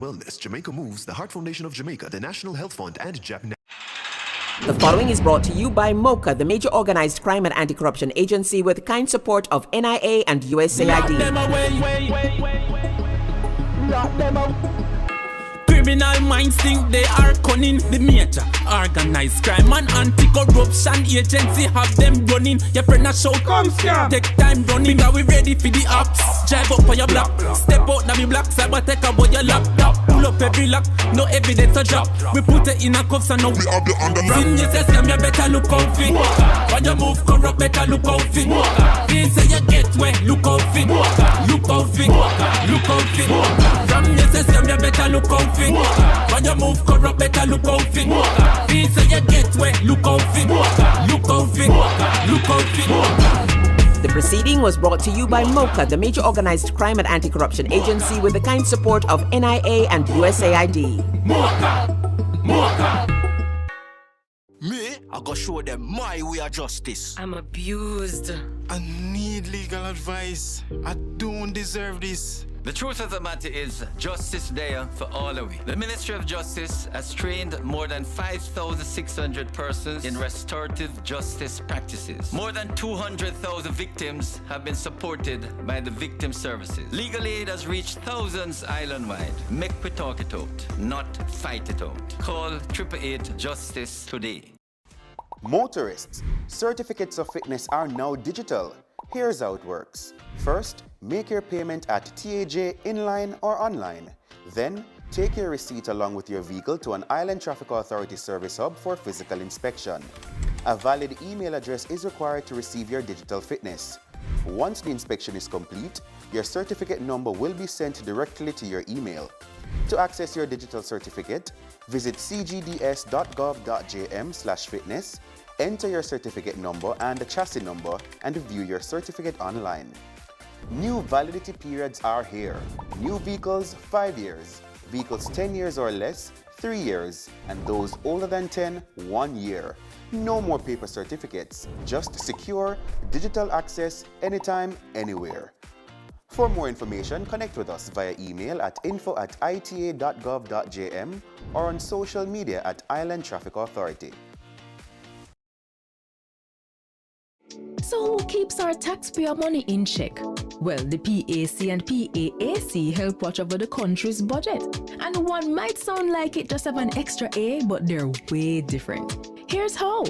Wellness, Jamaica Moves, the Heart Foundation of Jamaica, the National Health Fund, and Japan. The following is brought to you by MOCA, the major organized crime and anti-corruption agency with kind support of NIA and USAID. Criminal minds think they are cunning. The major organized crime and anti-corruption agency have them running. Your friend a shout, come scam. Take time running, because we ready for the ops. Drive up on your block, step out now the block. Cyber take about your laptop. Pull up every lock, no evidence to drop. We put it in a cuffs and now we have the underground. Sin you say scam, you better look out for. When you move corrupt, better look out for. Feel say you get wet, look out for. Look out for, look out for. From you say scam, you better look out for. When you move corrupt, better look out for. Feel so you get wet, look out for. Look out for, look out for. The proceeding was brought to you by MOCA, the major organized crime and anti-corruption agency with the kind support of NIA and USAID. MOCA. Me, I go show them my way of justice. I'm abused. I need legal advice. I don't deserve this. The truth of the matter is, justice there for all of we. The Ministry of Justice has trained more than 5,600 persons in restorative justice practices. More than 200,000 victims have been supported by the victim services. Legal aid has reached thousands island-wide. Make we talk it out, not fight it out. Call 888 Justice today. Motorists, certificates of fitness are now digital. Here's how it works. First, make your payment at TAJ inline or online. Then, take your receipt along with your vehicle to an Island Traffic Authority service hub for physical inspection. A valid email address is required to receive your digital fitness. Once the inspection is complete, your certificate number will be sent directly to your email. To access your digital certificate, visit cgds.gov.jm/fitness, enter your certificate number and the chassis number, and view your certificate online. New validity periods are here. New vehicles, 5 years. Vehicles 10 years or less, 3 years. And those older than 10, 1 year. No more paper certificates. Just secure, digital access, anytime, anywhere. For more information, connect with us via email at info@ita.gov.jm or on social media at Island Traffic Authority. So who keeps our taxpayer money in check? Well, the PAC and PAAC help watch over the country's budget. And one might sound like it just have an extra A, but they're way different. Here's how.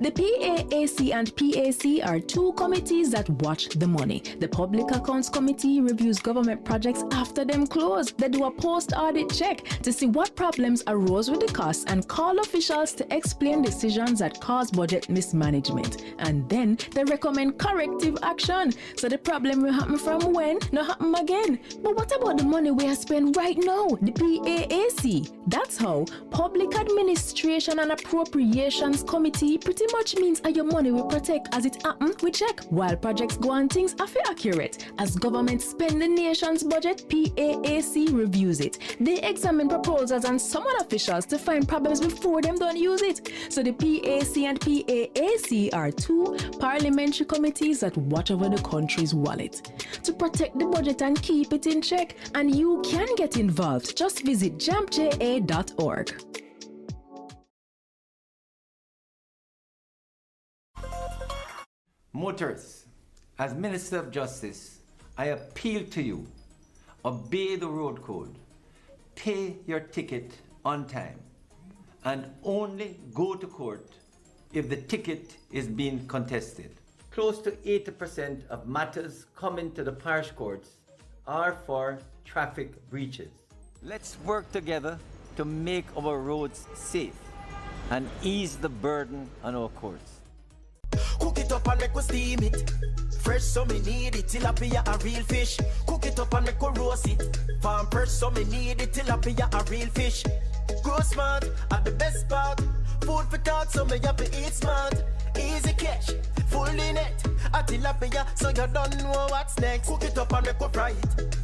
The PAAC and PAC are two committees that watch the money. The Public Accounts Committee reviews government projects after them close. They do a post-audit check to see what problems arose with the costs and call officials to explain decisions that cause budget mismanagement. And then they recommend corrective action. So the problem will happen from when, not happen again. But what about the money we are spending right now, the PAAC? That's how Public Administration and Appropriations Committee pretty much means your money will protect as it happen, we check. While projects go on, things are fair accurate. As government spend the nation's budget, PAAC reviews it. They examine proposals and summon officials to find problems before them don't use it. So the PAC and PAAC are two parliamentary committees that watch over the country's wallet to protect the budget and keep it in check. And you can get involved. Just visit jampja.org. Motorists, as Minister of Justice, I appeal to you, obey the road code, pay your ticket on time, and only go to court if the ticket is being contested. Close to 80% of matters coming to the parish courts are for traffic breaches. Let's work together to make our roads safe and ease the burden on our courts. Cook it up and make we steam it. Fresh so me need it, tilapia a real fish. Cook it up and make we roast it. Farm fresh so me need it, tilapia a real fish. Grow smart at the best part. Food for thought so me have to eat smart. Easy catch, fully net. A tilapia so you don't know what's next. Cook it up and make we fry it.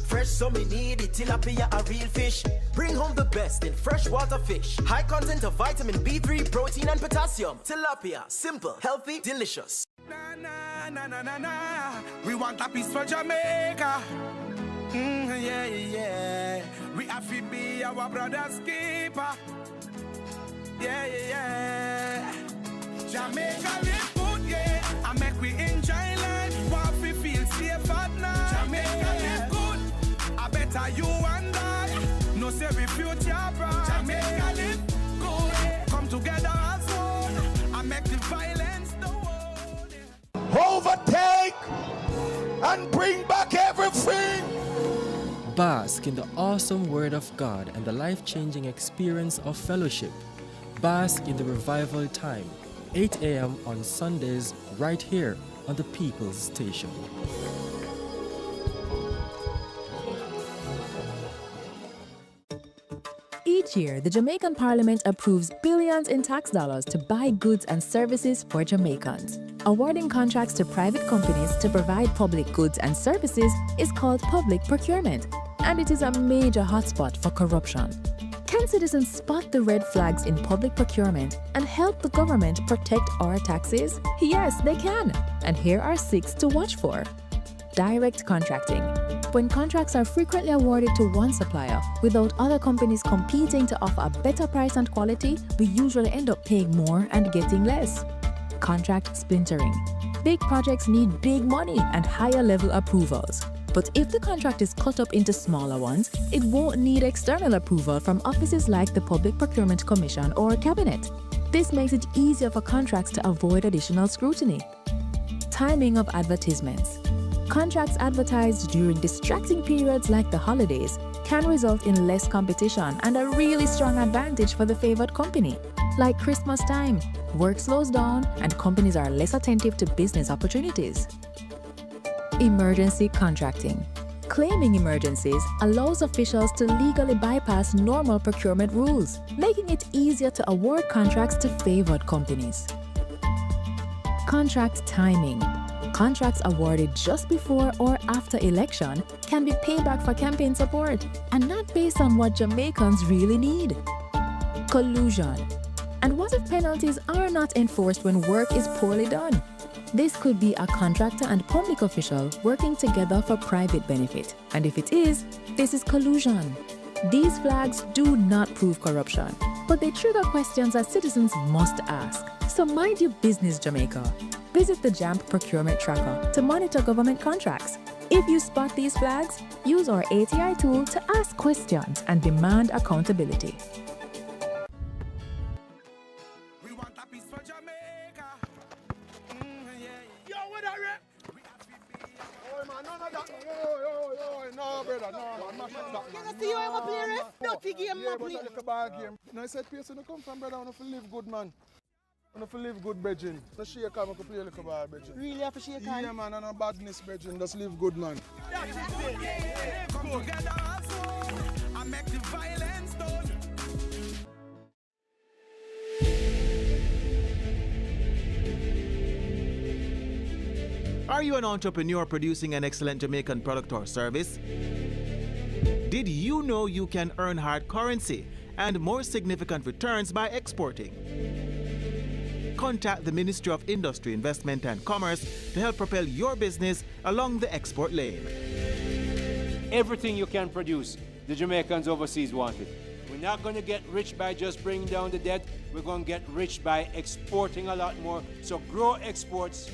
Fresh so me need it, tilapia a real fish. Bring home the best in freshwater fish. High content of vitamin B3, protein and potassium. Tilapia, simple, healthy, delicious. Na na na na na na. We want a piece for Jamaica. Yeah, yeah. We have to be our brother's keeper. Yeah, yeah. Jamaica live good, yeah. I make we enjoy life. What we feel safe at night. Jamaica live good. I better you and I. No say we future bright. Jamaica live good. Come together as one. I make the violence the world. Yeah. Overtake and bring back everything. Bask in the awesome Word of God and the life-changing experience of fellowship. Bask in the revival time, 8 a.m. on Sundays, right here on the People's Station. Each year, the Jamaican Parliament approves billions in tax dollars to buy goods and services for Jamaicans. Awarding contracts to private companies to provide public goods and services is called public procurement, and it is a major hotspot for corruption. Can citizens spot the red flags in public procurement and help the government protect our taxes? Yes, they can. And here are 6 to watch for. Direct contracting. When contracts are frequently awarded to one supplier without other companies competing to offer a better price and quality, we usually end up paying more and getting less. Contract splintering. Big projects need big money and higher level approvals. But if the contract is cut up into smaller ones, it won't need external approval from offices like the Public Procurement Commission or Cabinet. This makes it easier for contracts to avoid additional scrutiny. Timing of advertisements. Contracts advertised during distracting periods like the holidays can result in less competition and a really strong advantage for the favored company. Like Christmas time, work slows down and companies are less attentive to business opportunities. Emergency contracting. Claiming emergencies allows officials to legally bypass normal procurement rules, making it easier to award contracts to favored companies. Contract timing. Contracts awarded just before or after election can be payback for campaign support and not based on what Jamaicans really need. Collusion. And what if penalties are not enforced when work is poorly done? This could be a contractor and public official working together for private benefit. And if it is, this is collusion. These flags do not prove corruption, but they trigger questions that citizens must ask. So mind your business, Jamaica. Visit the JAMP Procurement Tracker to monitor government contracts. If you spot these flags, use our ATI tool to ask questions and demand accountability. We want a piece for Jamaica. Yo, what are you? We have to be. Oh, man, none of that. No, brother, no, man, mash up that. You see you ever play ref? Dirty game, yeah, but like a bad game. No, I said, person who come from, brother, I want to live good, man. I want to live good, brethren. No shake hand, I can play like a bad, brethren. Really have to shake hand? Yeah, man, and no badness, brethren. Just live good, man. Come together as one. I make the violence done. Are you an entrepreneur producing an excellent Jamaican product or service? Did you know you can earn hard currency and more significant returns by exporting? Contact the Ministry of Industry, Investment and Commerce to help propel your business along the export lane. Everything you can produce, the Jamaicans overseas want it. We're not going to get rich by just bringing down the debt. We're going to get rich by exporting a lot more. So grow exports,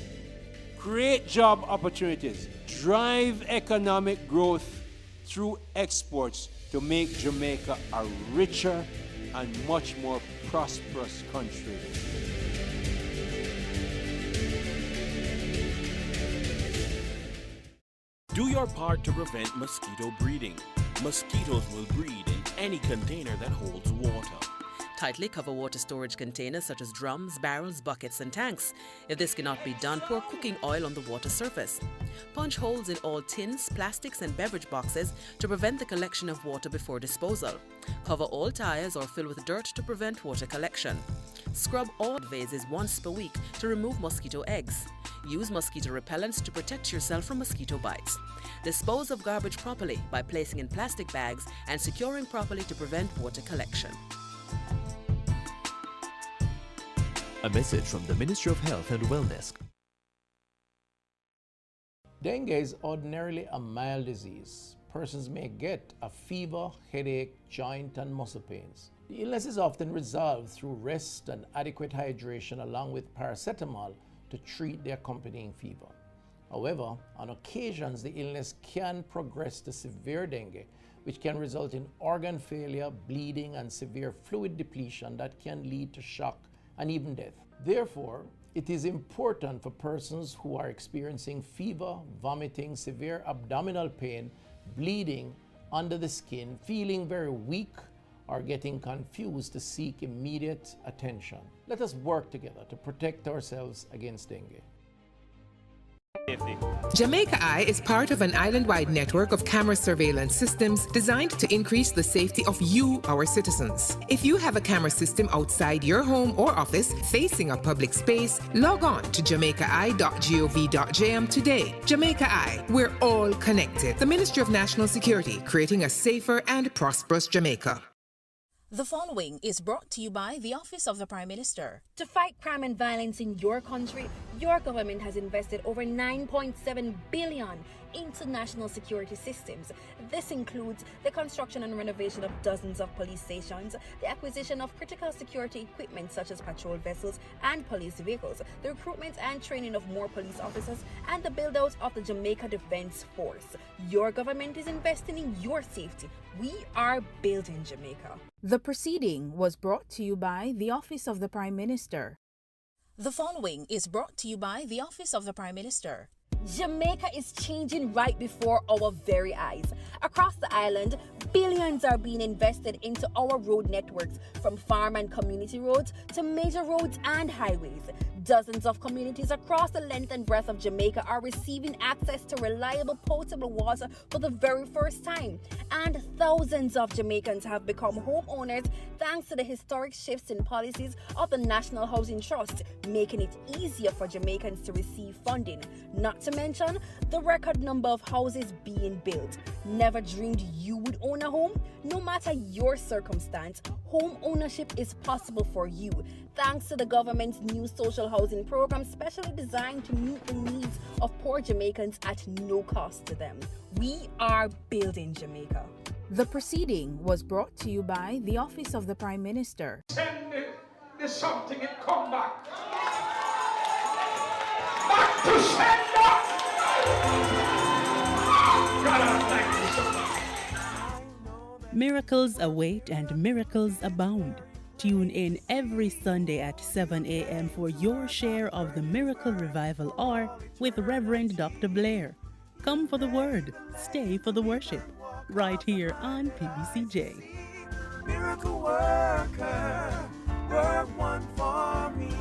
create job opportunities, drive economic growth through exports to make Jamaica a richer and much more prosperous country. Do your part to prevent mosquito breeding. Mosquitoes will breed in any container that holds water. Tightly cover water storage containers such as drums, barrels, buckets and tanks. If this cannot be done, pour cooking oil on the water surface. Punch holes in all tins, plastics and beverage boxes to prevent the collection of water before disposal. Cover all tires or fill with dirt to prevent water collection. Scrub all vases once per week to remove mosquito eggs. Use mosquito repellents to protect yourself from mosquito bites. Dispose of garbage properly by placing in plastic bags and securing properly to prevent water collection. A message from the Ministry of Health and Wellness. Dengue is ordinarily a mild disease, persons may get are fever, headache, joint, and muscle pains. The illness is often resolved through rest and adequate hydration along with paracetamol to treat the accompanying fever. However, on occasions, the illness can progress to severe dengue, which can result in organ failure, bleeding, and severe fluid depletion that can lead to shock and even death. Therefore, it is important for persons who are experiencing fever, vomiting, severe abdominal pain, bleeding under the skin, feeling very weak, or getting confused to seek immediate attention. Let us work together to protect ourselves against dengue. Jamaica Eye is part of an island-wide network of camera surveillance systems designed to increase the safety of you, our citizens. If you have a camera system outside your home or office facing a public space, log on to jamaicai.gov.jm today. Jamaica Eye, we're all connected. The Ministry of National Security, creating a safer and prosperous Jamaica. The following is brought to you by the Office of the Prime Minister. To fight crime and violence in your country, your government has invested over $9.7 billion into national security systems. This includes the construction and renovation of dozens of police stations, the acquisition of critical security equipment such as patrol vessels and police vehicles, the recruitment and training of more police officers, and the build-out of the Jamaica Defense Force. Your government is investing in your safety. We are building Jamaica. The proceeding was brought to you by the Office of the Prime Minister. The following is brought to you by the Office of the Prime Minister. Jamaica is changing right before our very eyes. Across the island, billions are being invested into our road networks, from farm and community roads to major roads and highways. Dozens of communities across the length and breadth of Jamaica are receiving access to reliable potable water for the very first time. And thousands of Jamaicans have become homeowners thanks to the historic shifts in policies of the National Housing Trust, making it easier for Jamaicans to receive funding. Not to mention the record number of houses being built. Never dreamed you would own a home? No matter your circumstance, home ownership is possible for you, thanks to the government's new social housing program specially designed to meet the needs of poor Jamaicans at no cost to them. We are building Jamaica. The proceeding was brought to you by the Office of the Prime Minister. Send the something and come back. Back to sender! God, I thank you so much. Miracles await and miracles abound. Tune in every Sunday at 7 a.m. for your share of the Miracle Revival Hour with Reverend Dr. Blair. Come for the word, stay for the worship, right here on PBCJ. Miracle worker, work one for me.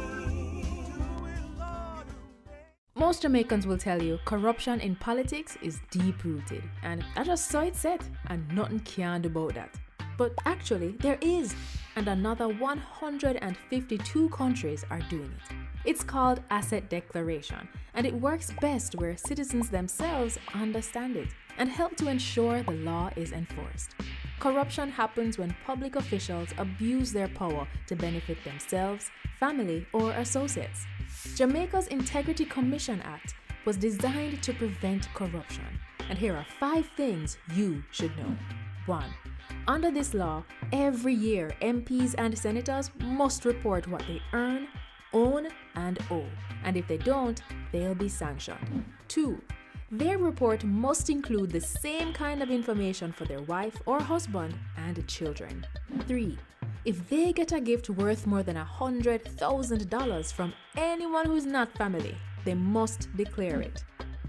Most Jamaicans will tell you corruption in politics is deep-rooted, and that's just so it's said, and nothing can do about that. But actually, there is, and another 152 countries are doing it. It's called asset declaration, and it works best where citizens themselves understand it and help to ensure the law is enforced. Corruption happens when public officials abuse their power to benefit themselves, family, or associates. Jamaica's Integrity Commission Act was designed to prevent corruption, and here are 5 things you should know. 1. Under this law, every year MPs and senators must report what they earn, own, and owe, and if they don't, they'll be sanctioned. 2. Their report must include the same kind of information for their wife or husband and children. 3. If they get a gift worth more than $100,000 from anyone who's not family, they must declare it.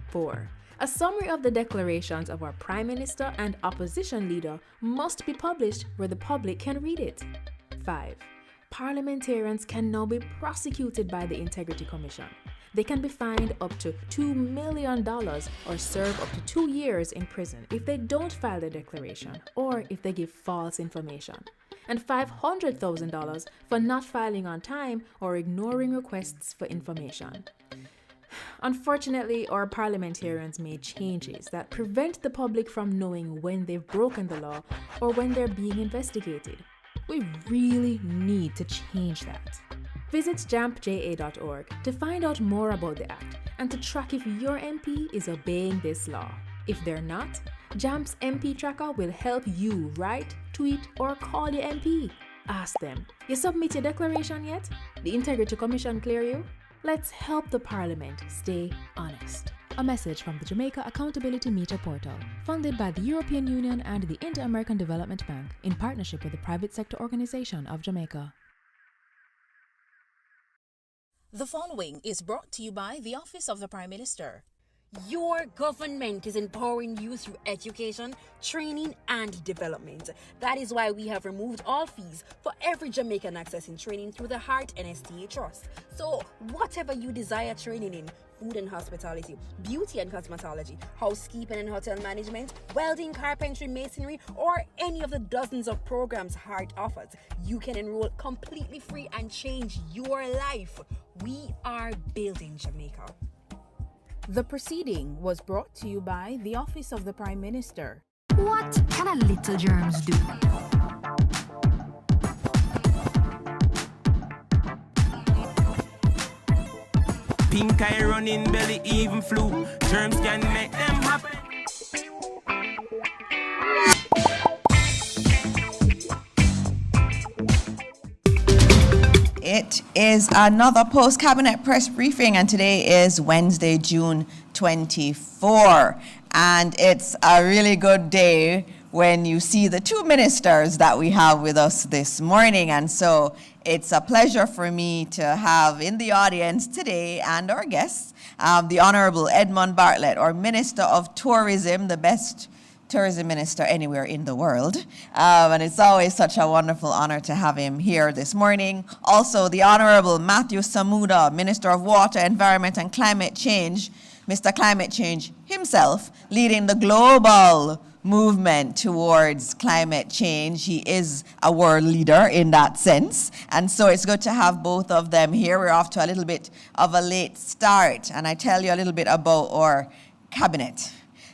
4. A summary of the declarations of our Prime Minister and opposition leader must be published where the public can read it. 5. Parliamentarians can now be prosecuted by the Integrity Commission. They can be fined up to $2 million or serve up to 2 years in prison if they don't file the declaration or if they give false information, and $500,000 for not filing on time or ignoring requests for information. Unfortunately, our parliamentarians made changes that prevent the public from knowing when they've broken the law or when they're being investigated. We really need to change that. Visit jampja.org to find out more about the act and to track if your MP is obeying this law. If they're not, JAMP's MP Tracker will help you write, tweet, or call your MP. Ask them, you submit your declaration yet? The Integrity Commission clear you? Let's help the Parliament stay honest. A message from the Jamaica Accountability Meter Portal, funded by the European Union and the Inter-American Development Bank in partnership with the Private Sector Organization of Jamaica. The following is brought to you by the Office of the Prime Minister. Your government is empowering you through education, training, and development. That is why we have removed all fees for every Jamaican accessing training through the Heart NSTA Trust. So, whatever you desire training in, food and hospitality, beauty and cosmetology, housekeeping and hotel management, welding, carpentry, masonry, or any of the dozens of programs Heart offers, you can enroll completely free and change your life. We are building Jamaica. The proceeding was brought to you by the Office of the Prime Minister. What can a little germs do? Pink eye running belly, even flu. Germs can make them happen. It is another post-cabinet press briefing, and today is Wednesday, June 24. And it's a really good day when you see the two ministers that we have with us this morning. And so it's a pleasure for me to have in the audience today and our guests, the Honorable Edmund Bartlett, our Minister of Tourism, the best tourism minister anywhere in the world. And it's always such a wonderful honor to have him here this morning. Also, the Honorable Matthew Samuda, Minister of Water, Environment and Climate Change, Mr. Climate Change himself, leading the global movement towards climate change. He is a world leader in that sense. And so it's good to have both of them here. We're off to a little bit of a late start. And I tell you a little bit about our cabinet.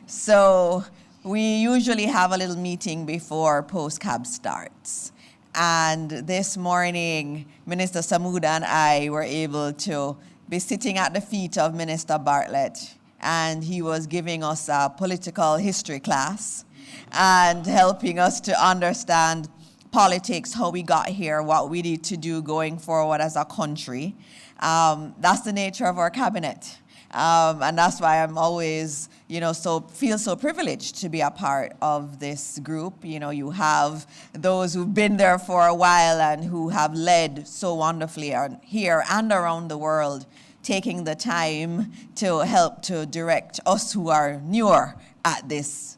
So we usually have a little meeting before post-cab starts. And this morning, Minister Samuda and I were able to be sitting at the feet of Minister Bartlett, and he was giving us a political history class and helping us to understand politics, how we got here, what we need to do going forward as a country. That's the nature of our cabinet. And that's why I'm always, feel so privileged to be a part of this group. You have those who've been there for a while and who have led so wonderfully here and around the world, taking the time to help to direct us who are newer at this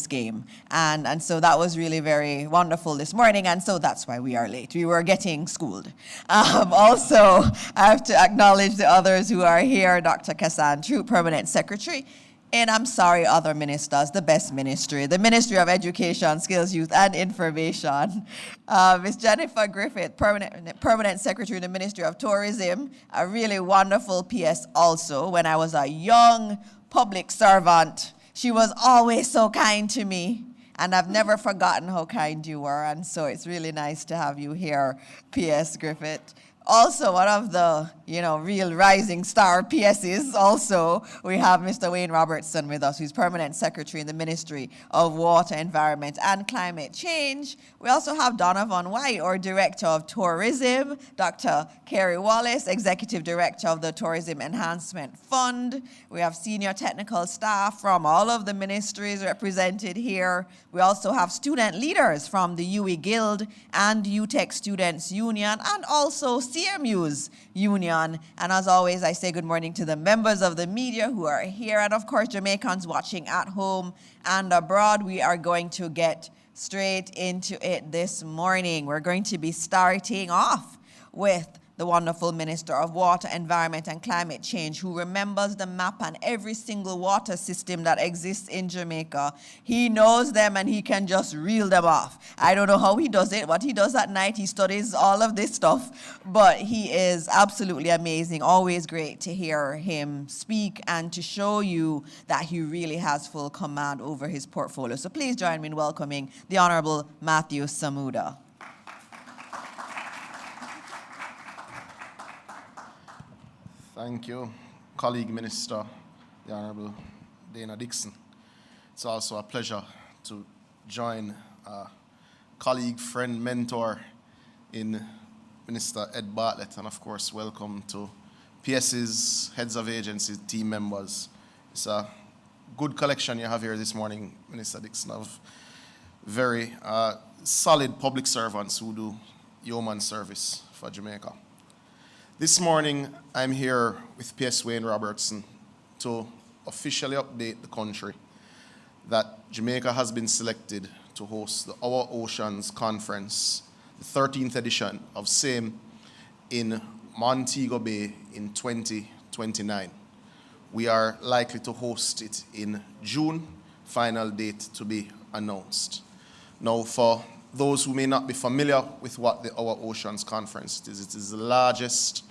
game. And so that was really very wonderful this morning, and so that's why we are late. We were getting schooled. Also, I have to acknowledge the others who are here, Dr. Kassan Troop, Permanent Secretary, and I'm sorry, other ministers, the best ministry, the Ministry of Education, Skills, Youth, and Information. Ms. Jennifer Griffith, Permanent Secretary in the Ministry of Tourism, a really wonderful PS also. When I was a young public servant, she was always so kind to me, and I've never forgotten how kind you were, and so it's really nice to have you here, PS Griffith. Also, one of the, real rising star PSs also, we have Mr. Wayne Robertson with us, who's Permanent Secretary in the Ministry of Water, Environment and Climate Change. We also have Donovan White, our Director of Tourism, Dr. Kerry Wallace, Executive Director of the Tourism Enhancement Fund. We have senior technical staff from all of the ministries represented here. We also have student leaders from the UE Guild and UTech Students Union, and also CMU's Union. And as always, I say good morning to the members of the media who are here, and of course, Jamaicans watching at home and abroad. We are going to get straight into it this morning. We're going to be starting off with the wonderful Minister of Water, Environment and Climate Change, who remembers the map and every single water system that exists in Jamaica. He knows them and he can just reel them off. I don't know how he does it, what he does at night. He studies all of this stuff, but he is absolutely amazing. Always great to hear him speak and to show you that he really has full command over his portfolio. So please join me in welcoming the Honorable Matthew Samuda. Thank you, colleague Minister, the Honorable Dixon. It's also a pleasure to join a colleague, friend, mentor in Minister Ed Bartlett, and of course, welcome to PS's heads of agencies, team members. It's a good collection you have here this morning, Minister Dixon, of very solid public servants who do yeoman service for Jamaica. This morning, I'm here with PS Wayne Robertson to officially update the country that Jamaica has been selected to host the Our Oceans Conference, the 13th edition of same, in Montego Bay in 2029. We are likely to host it in June, final date to be announced. Now, for those who may not be familiar with what the Our Oceans Conference is, it is the largest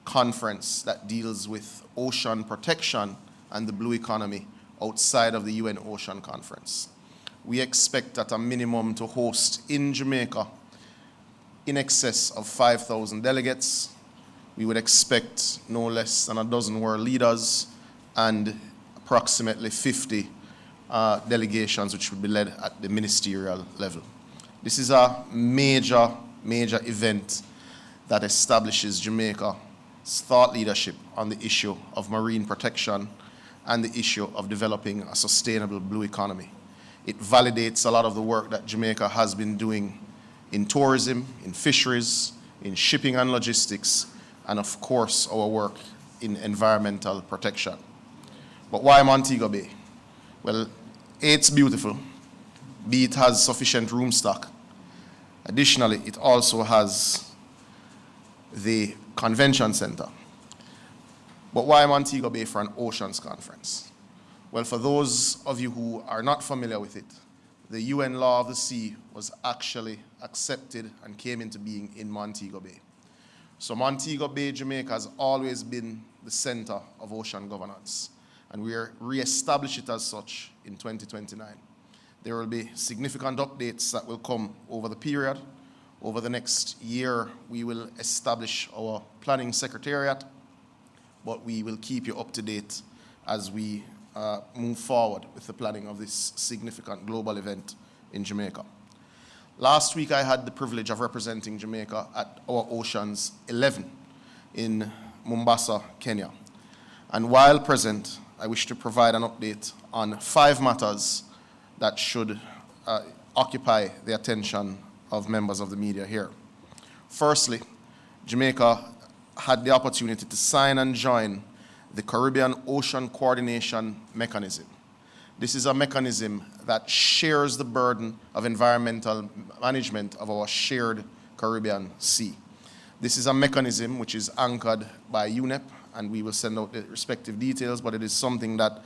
conference that deals with ocean protection and the blue economy outside of the UN Ocean Conference. We expect at a minimum to host in Jamaica in excess of 5,000 delegates. We would expect no less than a dozen world leaders and approximately 50 delegations which would be led at the ministerial level. This is a major event that establishes Jamaica's thought leadership on the issue of marine protection and the issue of developing a sustainable blue economy. It validates a lot of the work that Jamaica has been doing in tourism, in fisheries, in shipping and logistics, and of course our work in environmental protection. But why Montego Bay? Well, A, it's beautiful. B, it has sufficient room stock. Additionally, it also has the convention center. But why Montego Bay for an Oceans Conference? Well, for those of you who are not familiar with it, the UN Law of the Sea was actually accepted and came into being in Montego Bay. So Montego Bay, Jamaica, has always been the center of ocean governance, and we are re-establish it as such in 2029. There will be significant updates that will come over the period. Over the next year, we will establish our planning secretariat, but we will keep you up to date as we move forward with the planning of this significant global event in Jamaica. Last week, I had the privilege of representing Jamaica at Our Oceans 11 in Mombasa, Kenya. And while present, I wish to provide an update on 5 matters that should occupy the attention of members of the media here. Firstly, Jamaica had the opportunity to sign and join the Caribbean Ocean Coordination Mechanism. This is a mechanism that shares the burden of environmental management of our shared Caribbean Sea. This is a mechanism which is anchored by UNEP, and we will send out the respective details, but it is something that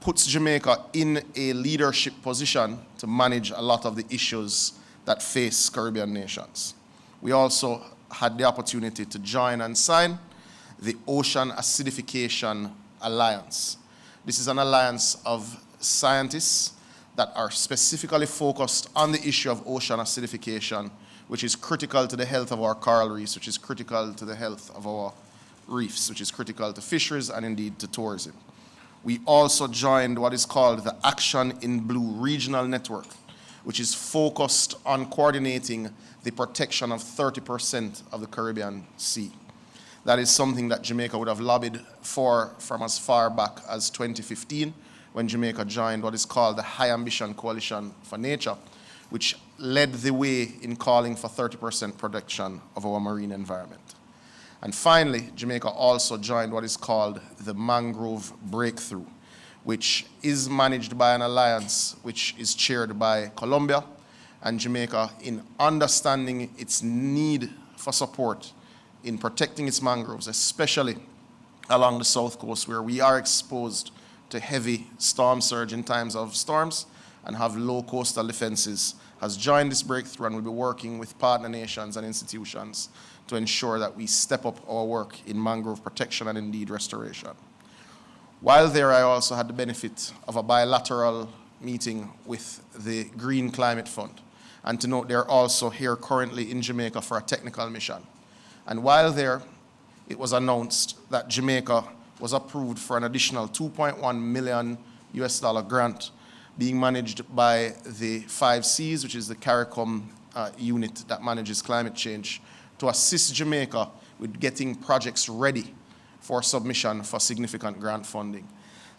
puts Jamaica in a leadership position to manage a lot of the issues that face Caribbean nations. We also had the opportunity to join and sign the Ocean Acidification Alliance. This is an alliance of scientists that are specifically focused on the issue of ocean acidification, which is critical to the health of our coral reefs, which is critical to the health of our reefs, which is critical to fisheries and indeed to tourism. We also joined what is called the Action in Blue Regional Network, which is focused on coordinating the protection of 30% of the Caribbean Sea. That is something that Jamaica would have lobbied for from as far back as 2015, when Jamaica joined what is called the High Ambition Coalition for Nature, which led the way in calling for 30% protection of our marine environment. And finally, Jamaica also joined what is called the Mangrove Breakthrough, which is managed by an alliance which is chaired by Colombia and Jamaica in understanding its need for support in protecting its mangroves, especially along the south coast where we are exposed to heavy storm surge in times of storms and have low coastal defenses, has joined this breakthrough and will be working with partner nations and institutions to ensure that we step up our work in mangrove protection and indeed restoration. While there, I also had the benefit of a bilateral meeting with the Green Climate Fund. And to note, they're also here currently in Jamaica for a technical mission. And while there, it was announced that Jamaica was approved for an additional $2.1 million US grant being managed by the 5Cs, which is the CARICOM unit that manages climate change, to assist Jamaica with getting projects ready for submission for significant grant funding.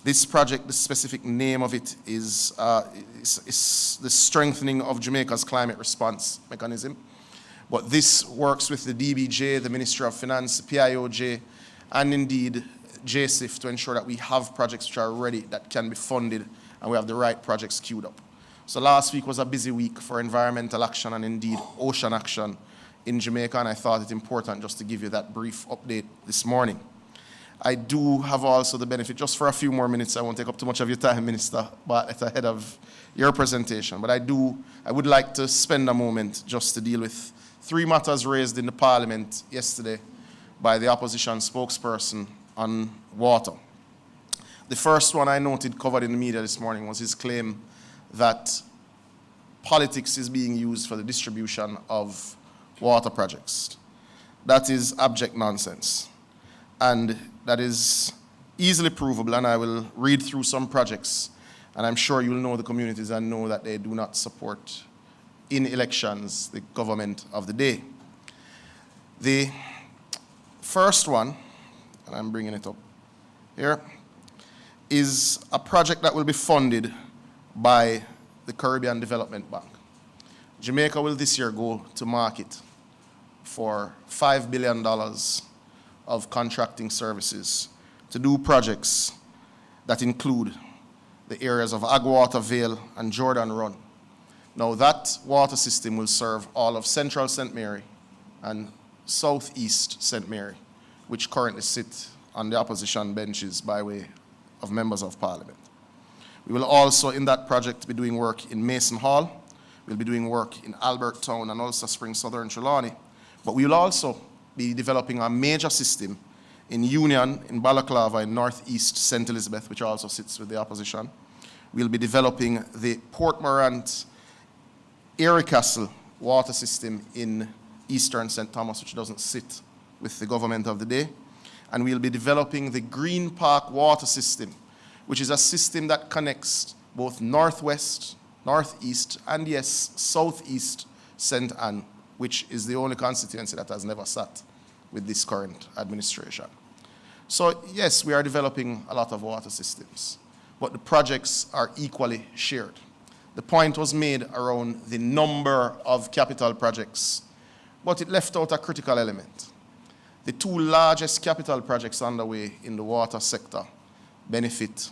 This project, the specific name of it is the strengthening of Jamaica's climate response mechanism. But this works with the DBJ, the Ministry of Finance, the PIOJ, and indeed JSIF to ensure that we have projects which are ready that can be funded and we have the right projects queued up. So last week was a busy week for environmental action and indeed ocean action in Jamaica, and I thought it important just to give you that brief update this morning. I do have also the benefit, just for a few more minutes, I won't take up too much of your time, Minister Bartlett, ahead of your presentation, but I would like to spend a moment just to deal with 3 matters raised in the Parliament yesterday by the opposition spokesperson on water. The first one I noted covered in the media this morning was his claim that politics is being used for the distribution of water projects. That is abject nonsense. And that is easily provable, and I will read through some projects, and I'm sure you'll know the communities and know that they do not support in elections the government of the day. The first one, and I'm bringing it up here, is a project that will be funded by the Caribbean Development Bank. Jamaica will this year go to market for $5 billion of contracting services to do projects that include the areas of Agwater, Vale, and Jordan Run. Now that water system will serve all of Central St. Mary and Southeast St. Mary, which currently sit on the opposition benches by way of members of Parliament. We will also, in that project, be doing work in Mason Hall. We'll be doing work in Albert Town and Ulster Springs, Southern Trelawney. But we will also be developing a major system in Union, in Balaclava, in Northeast St. Elizabeth, which also sits with the opposition. We'll be developing the Port Morant Erie Castle water system in Eastern St. Thomas, which doesn't sit with the government of the day. And we'll be developing the Green Park water system, which is a system that connects both Northwest, Northeast, and yes, Southeast St. Anne, which is the only constituency that has never sat with this current administration. So yes, we are developing a lot of water systems, but the projects are equally shared. The point was made around the number of capital projects, but it left out a critical element. The 2 largest capital projects underway in the water sector benefit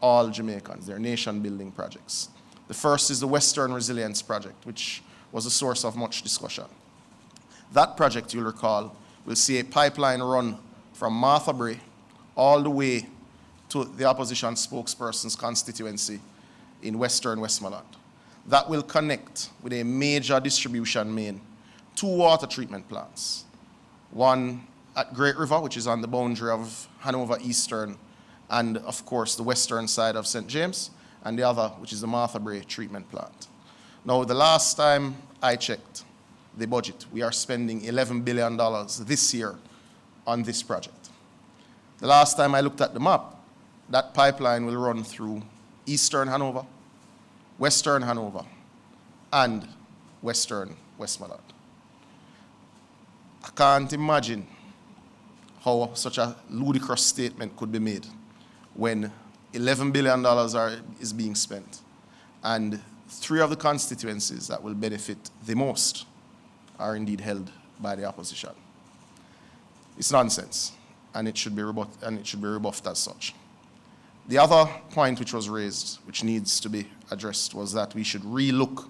all Jamaicans. They're nation-building projects. The first is the Western Resilience Project, which was a source of much discussion. That project, you'll recall, will see a pipeline run from Martha Brae all the way to the opposition spokesperson's constituency in Western Westmoreland. That will connect with a major distribution main, 2 water treatment plants. One at Great River, which is on the boundary of Hanover Eastern and, of course, the western side of St. James, and the other, which is the Martha Brae treatment plant. Now, the last time I checked the budget, we are spending $11 billion this year on this project. The last time I looked at the map, that pipeline will run through Eastern Hanover, Western Hanover, and Western Westmoreland. I can't imagine how such a ludicrous statement could be made when $11 billion is being spent and 3 of the constituencies that will benefit the most are indeed held by the opposition. It's nonsense, and it should be rebuffed as such. The other point which was raised, which needs to be addressed, was that we should re-look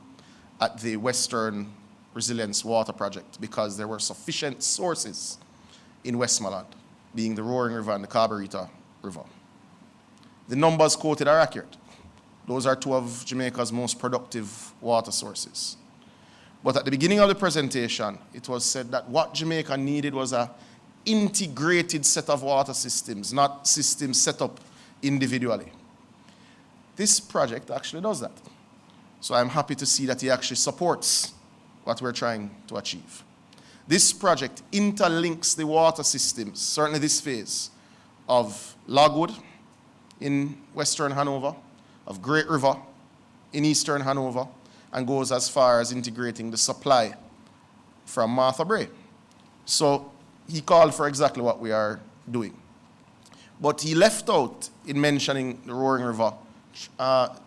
at the Western Resilience Water Project because there were sufficient sources in Westmoreland, being the Roaring River and the Carburetor River. The numbers quoted are accurate. Those are 2 of Jamaica's most productive water sources. But at the beginning of the presentation, it was said that what Jamaica needed was an integrated set of water systems, not systems set up individually. This project actually does that. So I'm happy to see that he actually supports what we're trying to achieve. This project interlinks the water systems, certainly this phase, of Logwood, in Western Hanover, of Great River in Eastern Hanover, and goes as far as integrating the supply from Martha Brae. So he called for exactly what we are doing. But he left out, in mentioning the Roaring River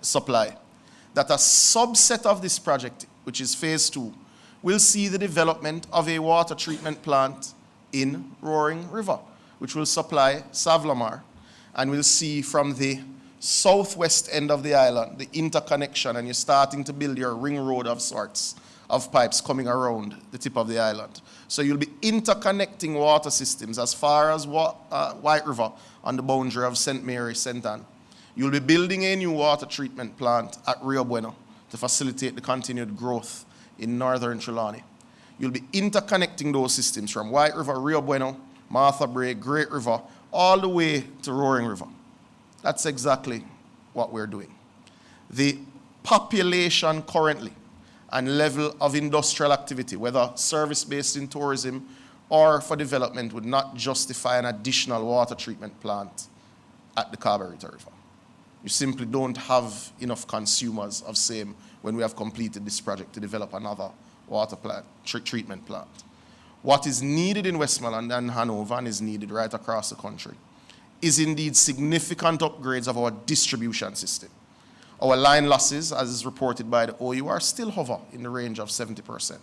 supply, that a subset of this project, which is phase 2, will see the development of a water treatment plant in Roaring River, which will supply Savlamar, and we'll see from the southwest end of the island the interconnection, and you're starting to build your ring road of sorts of pipes coming around the tip of the island. So you'll be interconnecting water systems as far as White River on the boundary of St. Mary, St. Anne. You'll be building a new water treatment plant at Rio Bueno to facilitate the continued growth in northern Trelawney. You'll be interconnecting those systems from White River, Rio Bueno, Martha Brae, Great River, all the way to Roaring River. That's exactly what we're doing. The population currently and level of industrial activity, whether service-based in tourism or for development, would not justify an additional water treatment plant at the Carburetor River. You simply don't have enough consumers of same when we have completed this project to develop another water plant, treatment plant. What is needed in Westmoreland and Hanover, and is needed right across the country, is indeed significant upgrades of our distribution system. Our line losses, as is reported by the OU, are still hover in the range of 70%.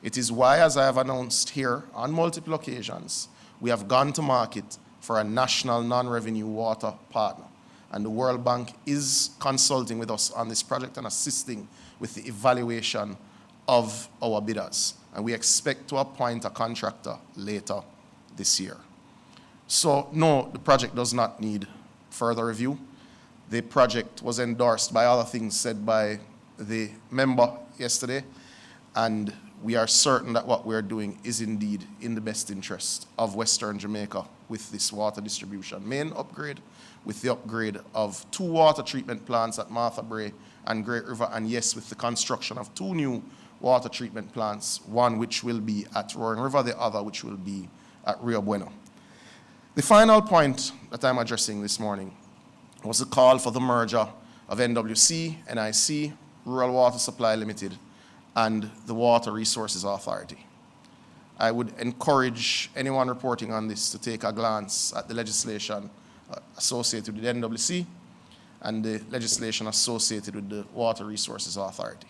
It is why, as I have announced here on multiple occasions, we have gone to market for a national non-revenue water partner. And the World Bank is consulting with us on this project and assisting with the evaluation of our bidders. And we expect to appoint a contractor later this year. So no, the project does not need further review. The project was endorsed by other things said by the member yesterday, and we are certain that what we're doing is indeed in the best interest of Western Jamaica with this water distribution main upgrade, with the upgrade of 2 water treatment plants at Martha Brae and Great River, and yes, with the construction of 2 new water treatment plants, one which will be at Roaring River, the other which will be at Rio Bueno. The final point that I'm addressing this morning was a call for the merger of NWC, NIC, Rural Water Supply Limited, and the Water Resources Authority. I would encourage anyone reporting on this to take a glance at the legislation associated with the NWC and the legislation associated with the Water Resources Authority.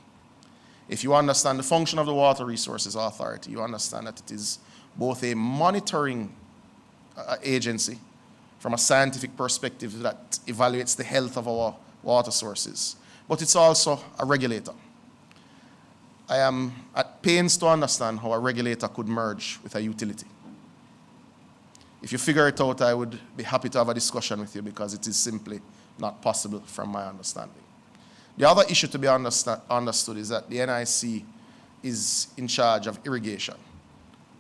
If you understand the function of the Water Resources Authority, you understand that it is both a monitoring agency from a scientific perspective that evaluates the health of our water sources, but it's also a regulator. I am at pains to understand how a regulator could merge with a utility. If you figure it out, I would be happy to have a discussion with you, because it is simply not possible from my understanding. The other issue to be understood is that the NIC is in charge of irrigation.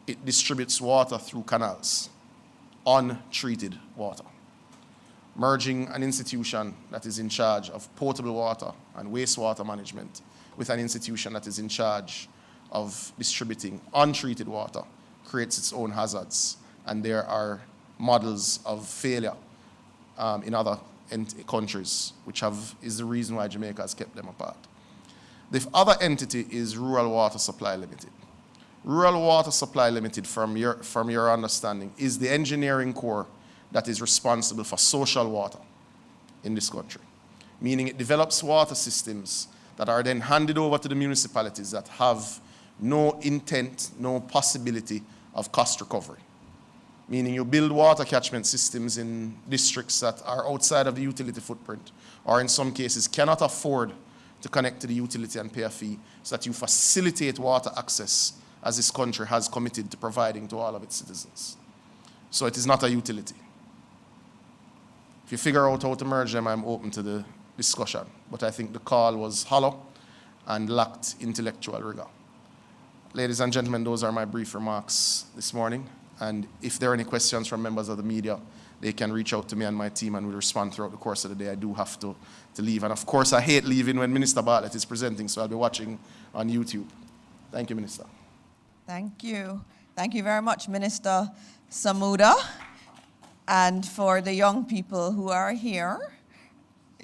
It distributes water through canals, untreated water. Merging an institution that is in charge of potable water and wastewater management with an institution that is in charge of distributing untreated water creates its own hazards, and there are models of failure in other countries, which is the reason why Jamaica has kept them apart. The other entity is Rural Water Supply Limited. Rural Water Supply Limited, from your understanding, is the engineering core that is responsible for social water in this country, meaning it develops water systems that are then handed over to the municipalities that have no intent, no possibility of cost recovery. Meaning you build water catchment systems in districts that are outside of the utility footprint, or in some cases cannot afford to connect to the utility and pay a fee, so that you facilitate water access as this country has committed to providing to all of its citizens. So it is not a utility. If you figure out how to merge them, I'm open to the discussion. But I think the call was hollow and lacked intellectual rigor. Ladies and gentlemen, those are my brief remarks this morning. And if there are any questions from members of the media, they can reach out to me and my team, and we'll respond throughout the course of the day. I do have to leave. And of course, I hate leaving when Minister Bartlett is presenting, so I'll be watching on YouTube. Thank you, Minister. Thank you. Thank you very much, Minister Samuda. And for the young people who are here,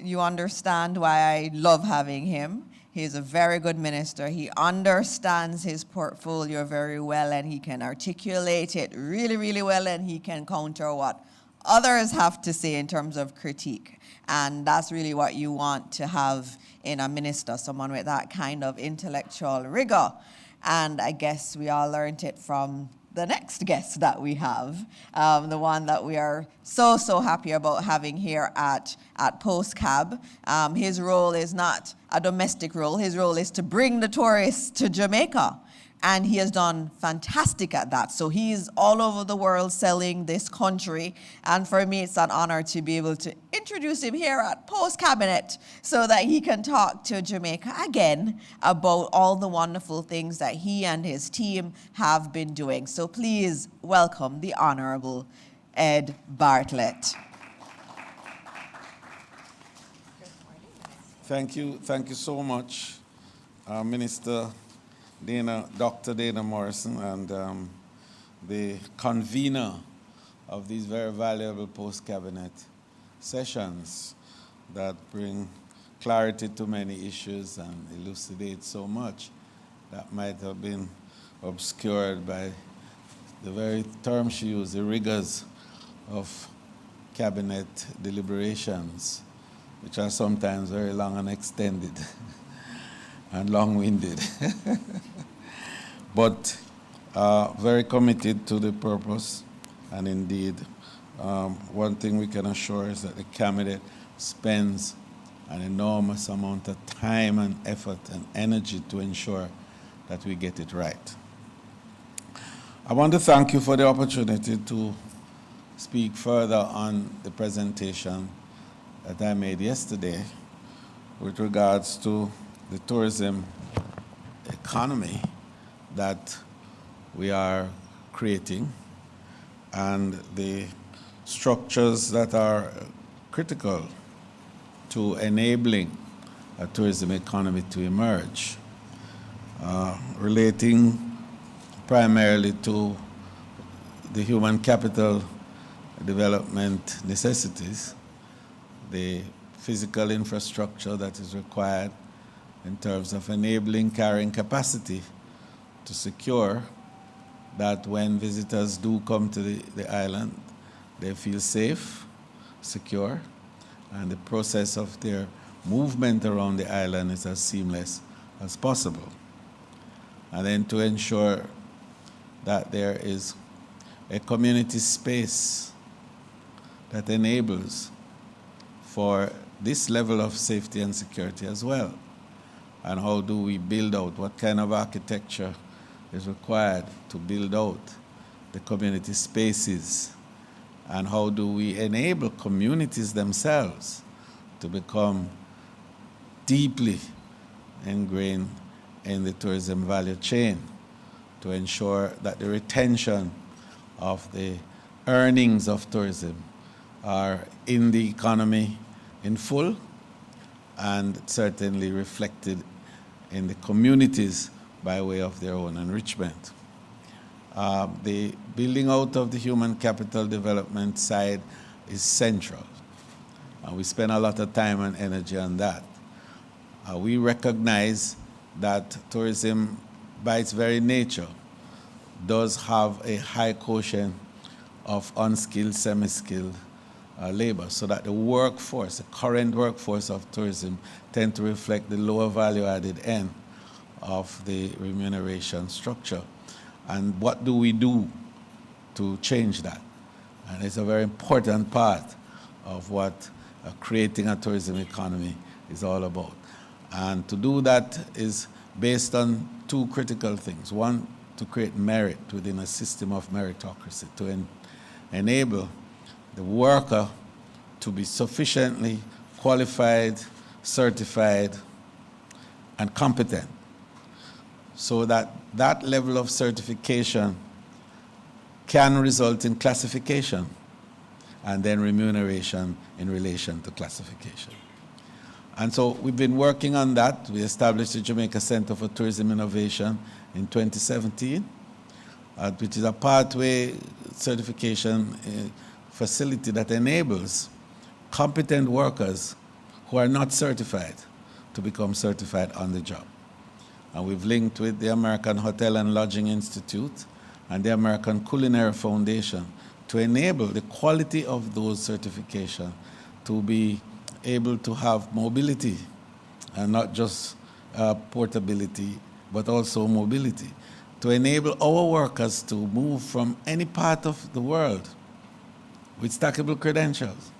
You understand why I love having him. He's a very good minister. He understands his portfolio very well, and he can articulate it really, really well, and he can counter what others have to say in terms of critique. And that's really what you want to have in a minister, someone with that kind of intellectual rigor. And I guess we all learned it from the next guest that we have, the one that we are so, so happy about having here at PostCab. His role is not a domestic role. His role is to bring the tourists to Jamaica. And he has done fantastic at that. So he's all over the world selling this country. And for me, it's an honor to be able to introduce him here at Post Cabinet so that he can talk to Jamaica again about all the wonderful things that he and his team have been doing. So please welcome the Honorable Ed Bartlett. Thank you so much, Minister Dr. Dana Morrison, and the convener of these very valuable post-cabinet sessions that bring clarity to many issues and elucidate so much that might have been obscured by the very term she used, the rigors of cabinet deliberations, which are sometimes very long and extended and long-winded. But very committed to the purpose. And indeed, one thing we can assure is that the cabinet spends an enormous amount of time and effort and energy to ensure that we get it right. I want to thank you for the opportunity to speak further on the presentation that I made yesterday with regards to the tourism economy that we are creating and the structures that are critical to enabling a tourism economy to emerge, relating primarily to the human capital development necessities, the physical infrastructure that is required in terms of enabling carrying capacity to secure that when visitors do come to the island, they feel safe, secure, and the process of their movement around the island is as seamless as possible. And then to ensure that there is a community space that enables for this level of safety and security as well. And how do we build out, what kind of architecture is required to build out the community spaces, and how do we enable communities themselves to become deeply ingrained in the tourism value chain to ensure that the retention of the earnings of tourism are in the economy in full and certainly reflected in the communities by way of their own enrichment. The building out of the human capital development side is central. We spend a lot of time and energy on that. We recognize that tourism, by its very nature, does have a high quotient of unskilled, semi-skilled labor, so that the workforce, the current workforce of tourism, tend to reflect the lower value-added end of the remuneration structure. And what do we do to change that? And it's a very important part of what creating a tourism economy is all about. And to do that is based on two critical things. One, to create merit within a system of meritocracy, to enable the worker to be sufficiently qualified, certified, and competent, so that that level of certification can result in classification and then remuneration in relation to classification. And so we've been working on that. We established the Jamaica Center for Tourism Innovation in 2017, which is a pathway certification facility that enables competent workers who are not certified to become certified on the job. And we've linked with the American Hotel and Lodging Institute and the American Culinary Foundation to enable the quality of those certifications to be able to have mobility, and not just portability, but also mobility, to enable our workers to move from any part of the world with stackable credentials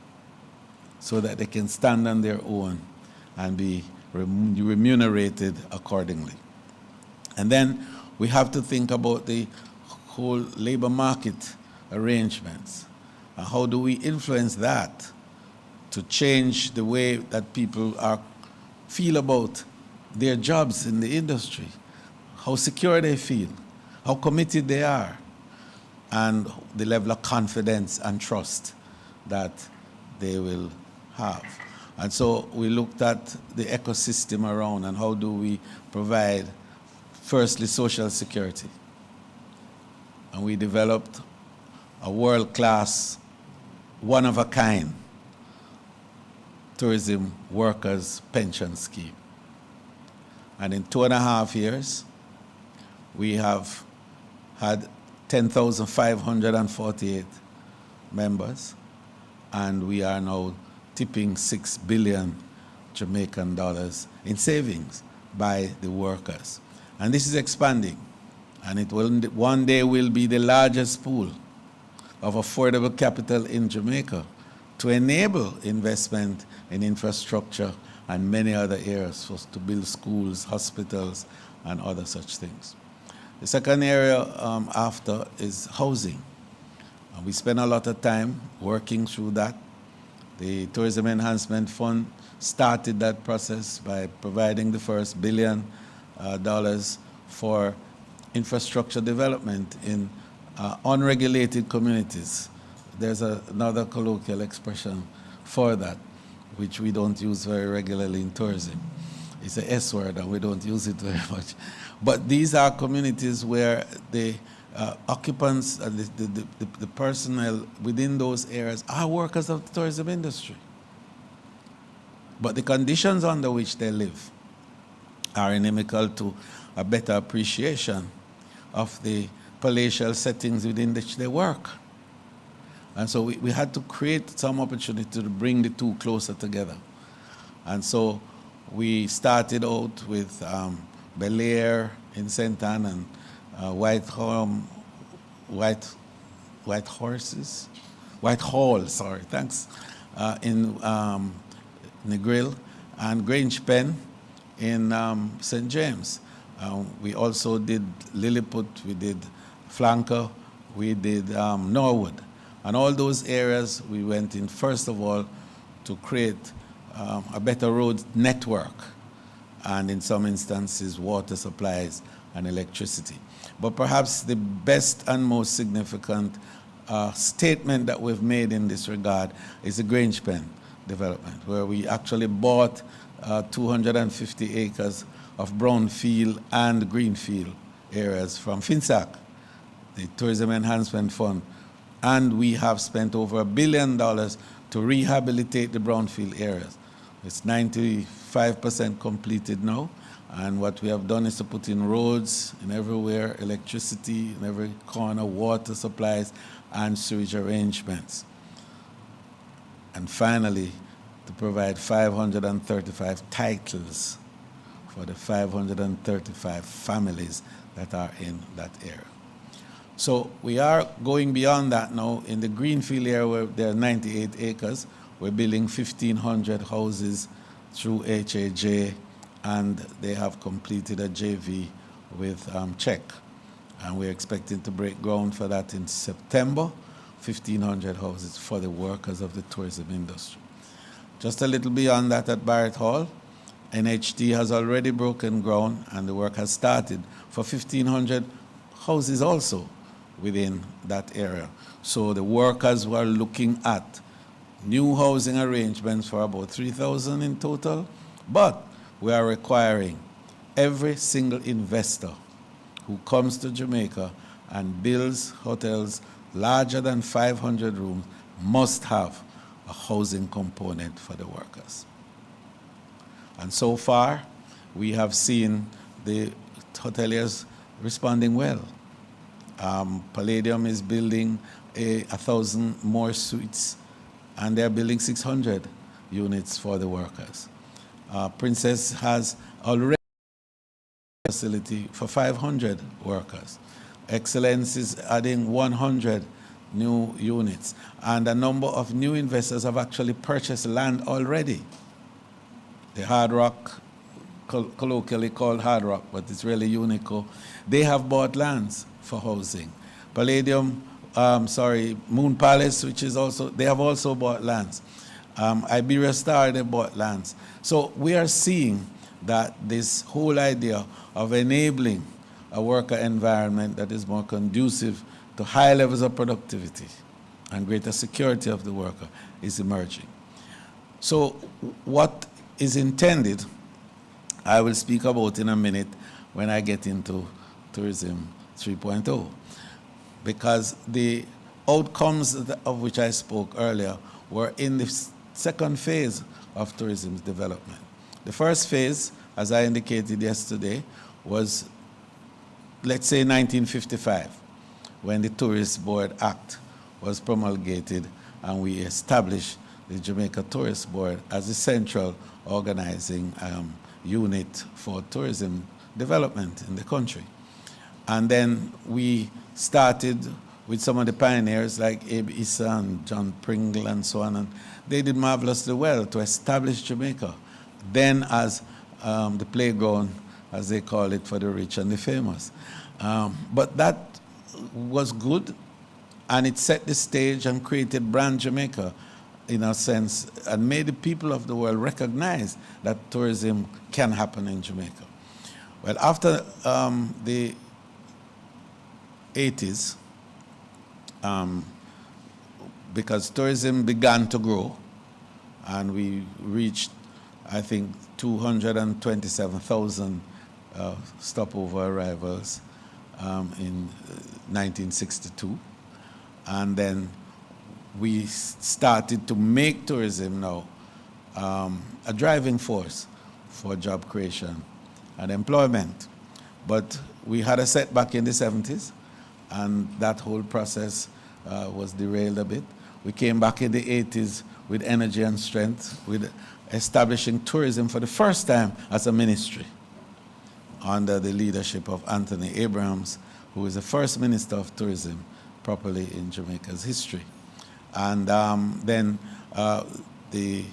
so that they can stand on their own and be remunerated accordingly. And then we have to think about the whole labor market arrangements. And how do we influence that to change the way that people feel about their jobs in the industry, how secure they feel, how committed they are, and the level of confidence and trust that they will have. And so we looked at the ecosystem around and how do we provide, firstly, social security. And we developed a world-class, one-of-a-kind tourism workers' pension scheme. And in 2.5 years, we have had 10,548 members, and we are now tipping 6 billion Jamaican dollars in savings by the workers. And this is expanding, and it will one day will be the largest pool of affordable capital in Jamaica to enable investment in infrastructure and many other areas for us to build schools, hospitals, and other such things. The second area after is housing. And we spend a lot of time working through that. The Tourism Enhancement Fund started that process by providing the first $1 billion for infrastructure development in unregulated communities. There's another colloquial expression for that, which we don't use very regularly in tourism. It's a S word, and we don't use it very much. But these are communities where the occupants and the personnel within those areas are workers of the tourism industry. But the conditions under which they live are inimical to a better appreciation of the palatial settings within which they work. And so we had to create some opportunity to bring the two closer together. And so we started out with Bel Air in St. Anne and White Hall, thanks, in Negril, and Grange Pen in St. James. We also did Lilliput, we did Flanker, we did Norwood. And all those areas we went in, first of all, to create a better road network, and in some instances, water supplies and electricity. But perhaps the best and most significant statement that we've made in this regard is the Grange Pen development, where we actually bought 250 acres of brownfield and greenfield areas from FinSAC, the Tourism Enhancement Fund, and we have spent over $1 billion to rehabilitate the brownfield areas. It's 95% completed now, and what we have done is to put in roads in everywhere, electricity in every corner, water supplies, and sewage arrangements. And finally, to provide 535 titles for the 535 families that are in that area. So we are going beyond that now. In the greenfield area, where there are 98 acres, we're building 1,500 houses through HAJ, and they have completed a JV with Czech. And we're expecting to break ground for that in September, 1,500 houses for the workers of the tourism industry. Just a little beyond that at Barrett Hall, NHT has already broken ground, and the work has started for 1,500 houses also within that area. So the workers were looking at new housing arrangements for about 3,000 in total, but we are requiring every single investor who comes to Jamaica and builds hotels larger than 500 rooms must have a housing component for the workers. And so far, we have seen the hoteliers responding well. Palladium is building 1,000 more suites, and they're building 600 units for the workers. Princess has already a facility for 500 workers. Excellence is adding 100 new units, and a number of new investors have actually purchased land already. The Hard Rock, colloquially called Hard Rock, but it's really Unico, they have bought lands for housing. Palladium, Moon Palace, which is also, they have also bought lands. Iberia Star, they bought lands. So we are seeing that this whole idea of enabling a worker environment that is more conducive to high levels of productivity and greater security of the worker is emerging. So what is intended, I will speak about in a minute when I get into Tourism 3.0, because the outcomes of which I spoke earlier were in the second phase of tourism's development. The first phase, as I indicated yesterday, was, let's say, 1955, when the Tourist Board Act was promulgated and we established the Jamaica Tourist Board as the central organizing unit for tourism development in the country. And then we started with some of the pioneers like Abe Issa and John Pringle and so on, and they did marvelously well to establish Jamaica, then as the playground, as they call it, for the rich and the famous. But that was good, and it set the stage and created brand Jamaica in a sense, and made the people of the world recognize that tourism can happen in Jamaica. Well, after the 80s, because tourism began to grow, and we reached, I think, 227,000 stopover arrivals in 1962. And then we started to make tourism now a driving force for job creation and employment. But we had a setback in the 70s, and that whole process was derailed a bit. We came back in the 80s with energy and strength, with establishing tourism for the first time as a ministry under the leadership of Anthony Abrahams, who is the first minister of tourism properly in Jamaica's history. And then the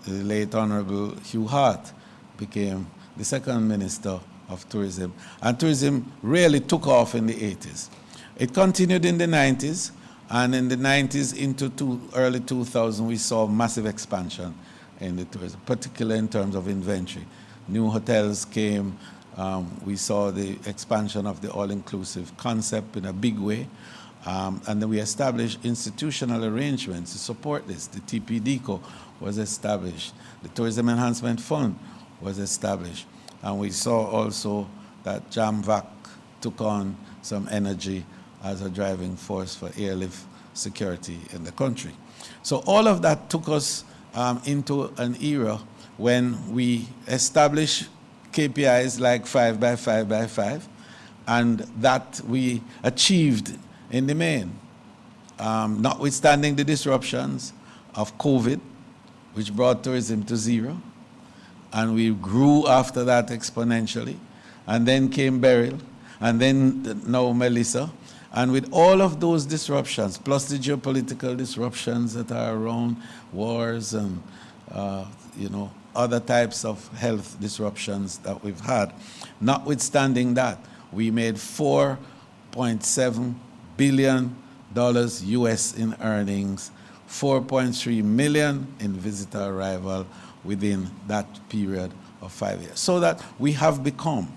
late Honorable Hugh Hart became the second minister of tourism. And tourism really took off in the 80s. It continued in the 90s, and in the 90s into early 2000, we saw massive expansion in the tourism, particularly in terms of inventory. New hotels came. We saw the expansion of the all-inclusive concept in a big way. And then we established institutional arrangements to support this. The TPDCO was established. The Tourism Enhancement Fund was established. And we saw also that JAMVAC took on some energy as a driving force for airlift security in the country. So all of that took us into an era when we established KPIs like 5 by 5 by 5, and that we achieved in the main, notwithstanding the disruptions of COVID, which brought tourism to zero, and we grew after that exponentially, and then came Beryl, and then now Melissa, and with all of those disruptions, plus the geopolitical disruptions that are around, wars and other types of health disruptions that we've had, notwithstanding that, we made $4.7 billion US in earnings, 4.3 million in visitor arrival within that period of 5 years. So that we have become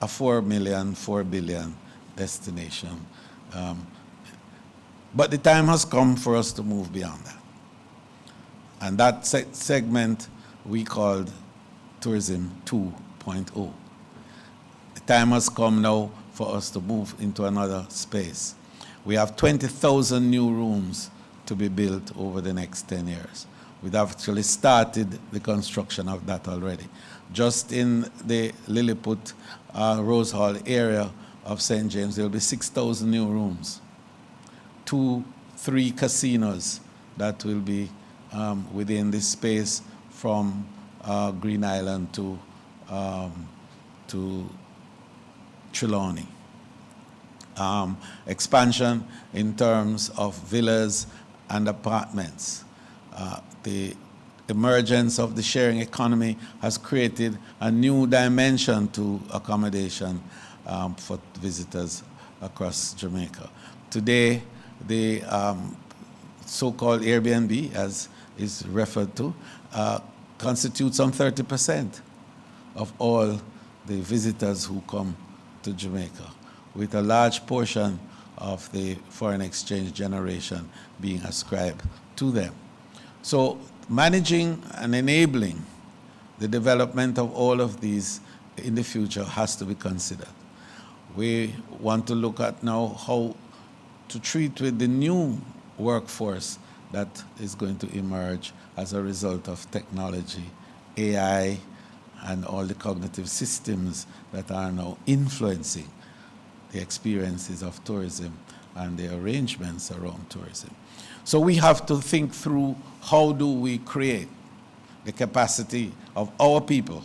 a 4 billion destination. But the time has come for us to move beyond that. And that segment we called Tourism 2.0. The time has come now for us to move into another space. We have 20,000 new rooms to be built over the next 10 years. We've actually started the construction of that already. Just in the Lilliput Rose Hall area of St. James, there will be 6,000 new rooms. 2-3 casinos that will be within this space from Green Island to Trelawney. Expansion in terms of villas and apartments. The emergence of the sharing economy has created a new dimension to accommodation for visitors across Jamaica. Today, the so-called Airbnb, as is referred to, constitutes some 30% of all the visitors who come to Jamaica, with a large portion of the foreign exchange generation being ascribed to them. So managing and enabling the development of all of these in the future has to be considered. We want to look at now how to treat with the new workforce that is going to emerge as a result of technology, AI, and all the cognitive systems that are now influencing the experiences of tourism and the arrangements around tourism. So we have to think through how do we create the capacity of our people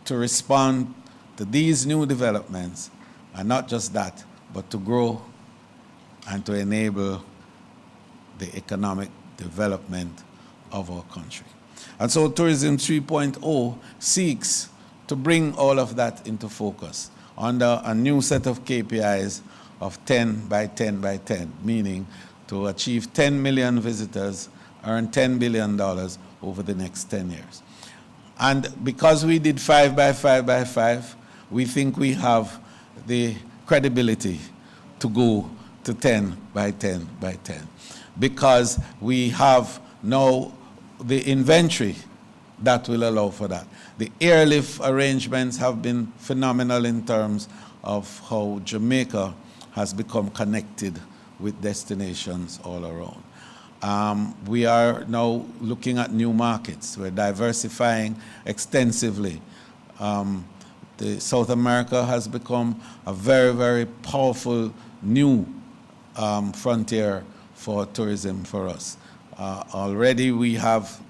to respond to these new developments, and not just that, but to grow and to enable the economic development of our country. And so Tourism 3.0 seeks to bring all of that into focus under a new set of KPIs of 10 by 10 by 10, meaning to achieve 10 million visitors, earn $10 billion over the next 10 years. And because we did 5 by 5 by 5, we think we have the credibility to go to 10 by 10 by 10, because we have now the inventory that will allow for that. The airlift arrangements have been phenomenal in terms of how Jamaica has become connected with destinations all around. We are now looking at new markets. We're diversifying extensively. The South America has become a very, very powerful new frontier for tourism for us. Already we have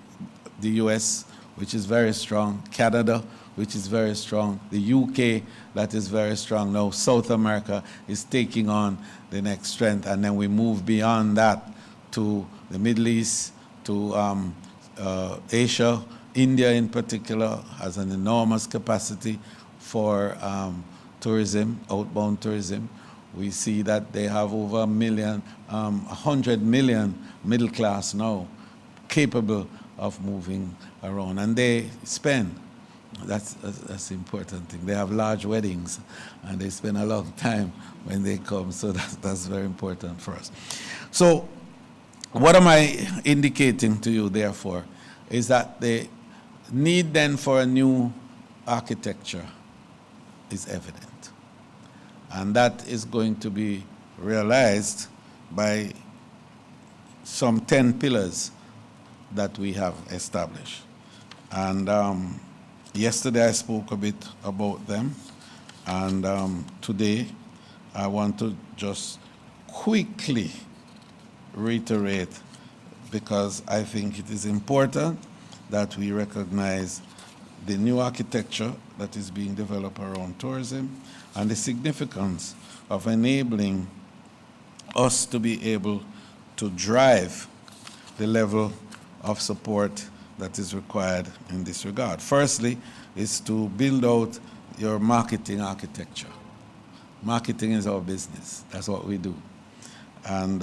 the US, which is very strong, Canada, which is very strong, the UK, that is very strong. Now South America is taking on the next strength, and then we move beyond that to the Middle East, to Asia. India in particular has an enormous capacity for tourism, outbound tourism. We see that they have over 100 million middle class now capable of moving around, and they spend. That's the important thing. They have large weddings, and they spend a long time when they come, so that's very important for us. So what am I indicating to you, therefore, is that the need then for a new architecture is evident. And that is going to be realized by some 10 pillars that we have established. And yesterday I spoke a bit about them, and today I want to just quickly reiterate, because I think it is important that we recognize the new architecture that is being developed around tourism and the significance of enabling us to be able to drive the level of support that is required in this regard. Firstly, is to build out your marketing architecture. Marketing is our business. That's what we do. And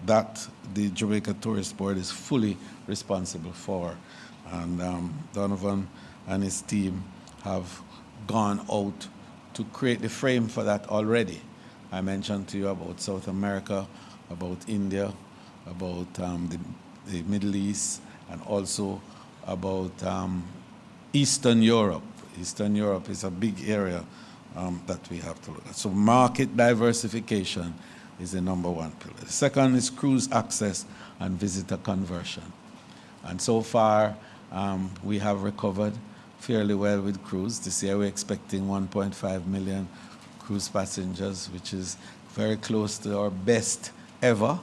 that the Jamaica Tourist Board is fully responsible for. And Donovan and his team have gone out to create the frame for that already. I mentioned to you about South America, about India, about the Middle East, and also about Eastern Europe. Eastern Europe is a big area that we have to look at. So market diversification is the number one pillar. The second is cruise access and visitor conversion. And so far, we have recovered fairly well with cruise. This year we're expecting 1.5 million cruise passengers, which is very close to our best ever.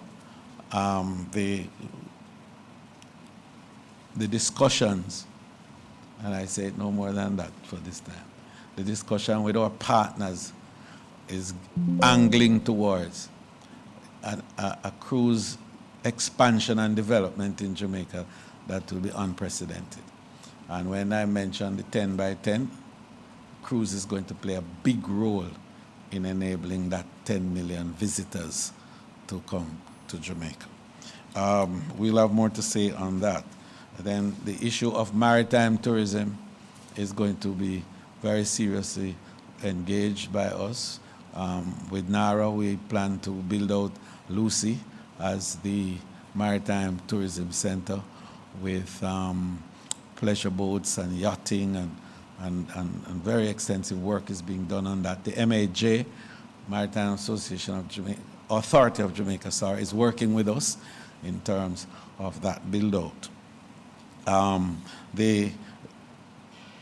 The discussions, and I say no more than that for this time, the discussion with our partners is angling towards a cruise expansion and development in Jamaica that will be unprecedented. And when I mentioned the 10 by 10, cruise is going to play a big role in enabling that 10 million visitors to come to Jamaica. We'll have more to say on that. Then the issue of maritime tourism is going to be very seriously engaged by us. With NARA, we plan to build out Lucy as the maritime tourism center with pleasure boats and yachting, and very extensive work is being done on that. The MAJ, Maritime Association of Jamaica, Authority of Jamaica, sorry, is working with us in terms of that build-out. The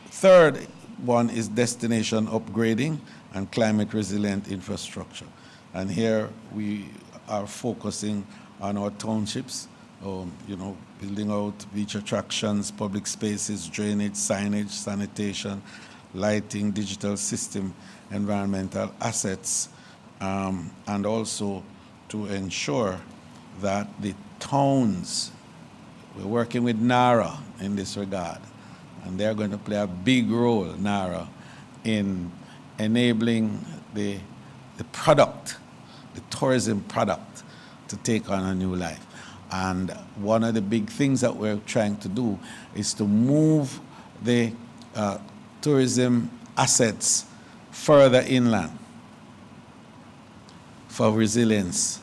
third one is destination upgrading and climate resilient infrastructure. And here we are focusing on our townships, building out beach attractions, public spaces, drainage, signage, sanitation, lighting, digital system, environmental assets, and also to ensure that the towns, we're working with NARA in this regard, and they're going to play a big role, NARA, in enabling the product, the tourism product, to take on a new life. And one of the big things that we're trying to do is to move the tourism assets further inland for resilience,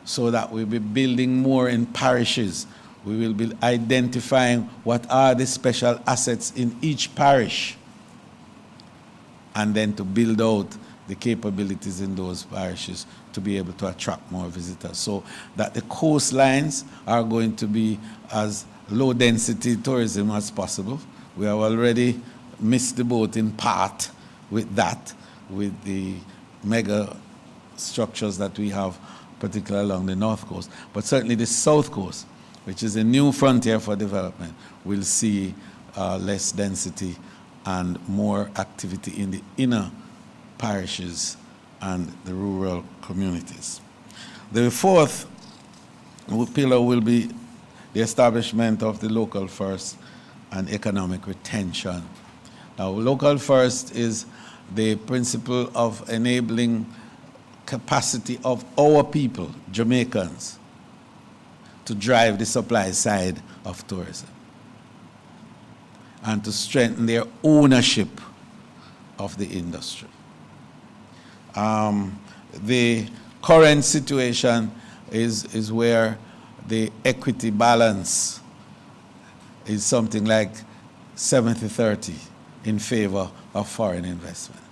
so that we'll be building more in parishes. We will be identifying what are the special assets in each parish, and then to build out the capabilities in those parishes to be able to attract more visitors, so that the coastlines are going to be as low density tourism as possible. We have already missed the boat in part with that, with the mega structures that we have, particularly along the north coast. But certainly the south coast, which is a new frontier for development, will see less density and more activity in the inner parishes and the rural communities. The fourth pillar will be the establishment of the local first and economic retention. Now, local first is the principle of enabling capacity of our people, Jamaicans, to drive the supply side of tourism and to strengthen their ownership of the industry. The current situation is where the equity balance is something like 70-30 in favor of foreign investment.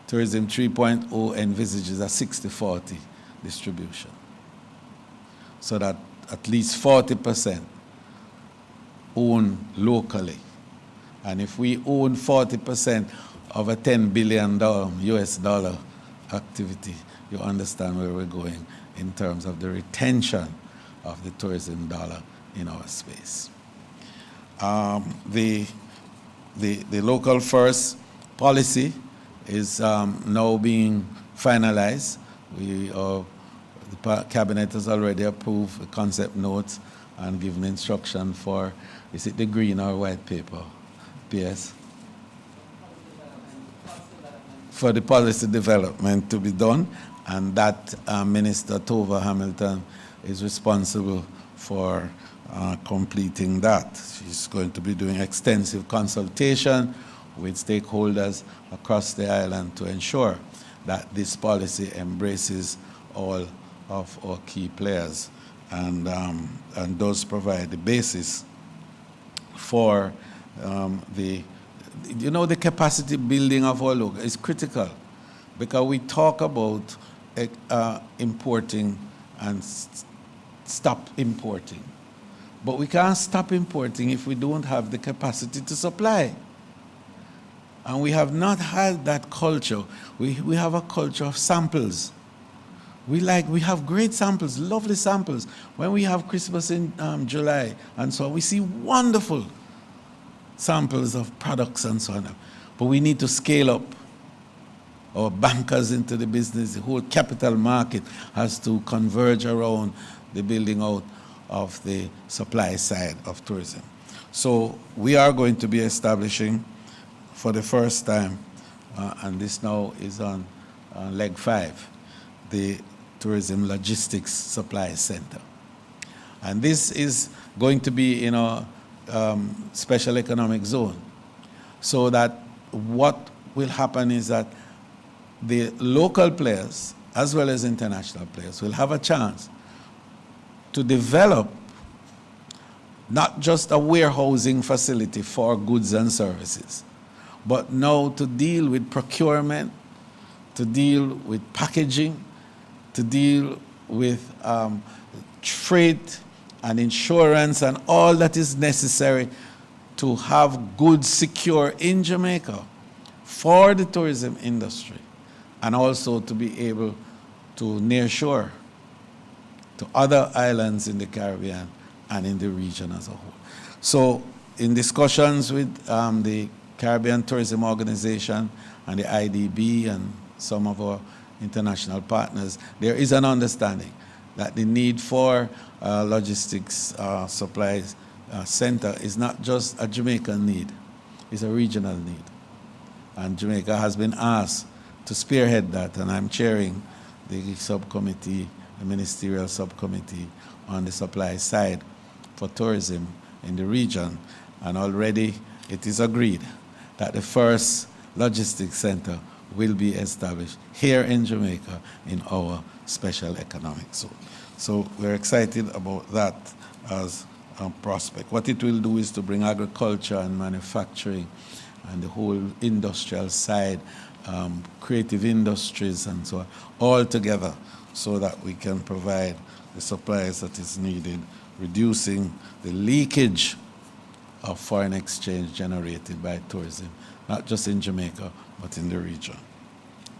Tourism 3.0 envisages a 60-40 distribution, so that at least 40% own locally. And if we own 40% of a $10 billion US dollar activity, you understand where we're going in terms of the retention of the tourism dollar in our space. The local first policy is now being finalized. The cabinet has already approved the concept notes and given instruction for, is it the green or white paper, PS? For the policy development to be done, and that Minister Tova Hamilton is responsible for completing that. She's going to be doing extensive consultation with stakeholders across the island to ensure that this policy embraces all of our key players and does provide the basis for the capacity building of our local is critical. because we talk about importing and stop importing. But we can't stop importing if we don't have the capacity to supply. And we have not had that culture. We have a culture of samples. We have great samples, lovely samples. When we have Christmas in July, and so we see wonderful samples of products and so on. But we need to scale up our bankers into the business. The whole capital market has to converge around the building out of the supply side of tourism. So we are going to be establishing for the first time, and this now is on leg 5, the Tourism Logistics Supply Center. And this is going to be in a special economic zone, so that what will happen is that the local players as well as international players will have a chance to develop not just a warehousing facility for goods and services, but now to deal with procurement, to deal with packaging, to deal with freight and insurance and all that is necessary to have goods secure in Jamaica for the tourism industry, and also to be able to nearshore to other islands in the Caribbean and in the region as a whole. So in discussions with the Caribbean Tourism Organization and the IDB and some of our international partners, there is an understanding that the need for logistics supplies center is not just a Jamaican need, it's a regional need. And Jamaica has been asked to spearhead that, and I'm chairing the subcommittee, the ministerial subcommittee on the supply side for tourism in the region, and already it is agreed that the first logistics center will be established here in Jamaica in our special economic zone. So we're excited about that as a prospect. What it will do is to bring agriculture and manufacturing and the whole industrial side, creative industries and so on, all together, so that we can provide the supplies that is needed, reducing the leakage of foreign exchange generated by tourism, not just in Jamaica, but in the region.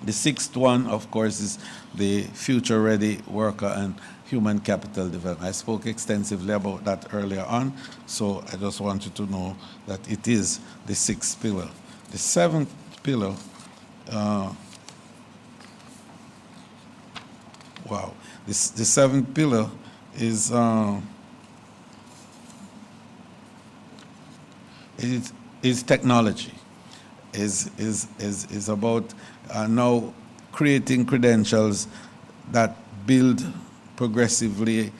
The sixth one, of course, is the future-ready worker and human capital development. I spoke extensively about that earlier on, so I just want you to know that it is the sixth pillar. The seventh pillar, the seventh pillar is technology. Is about now creating credentials that build progressively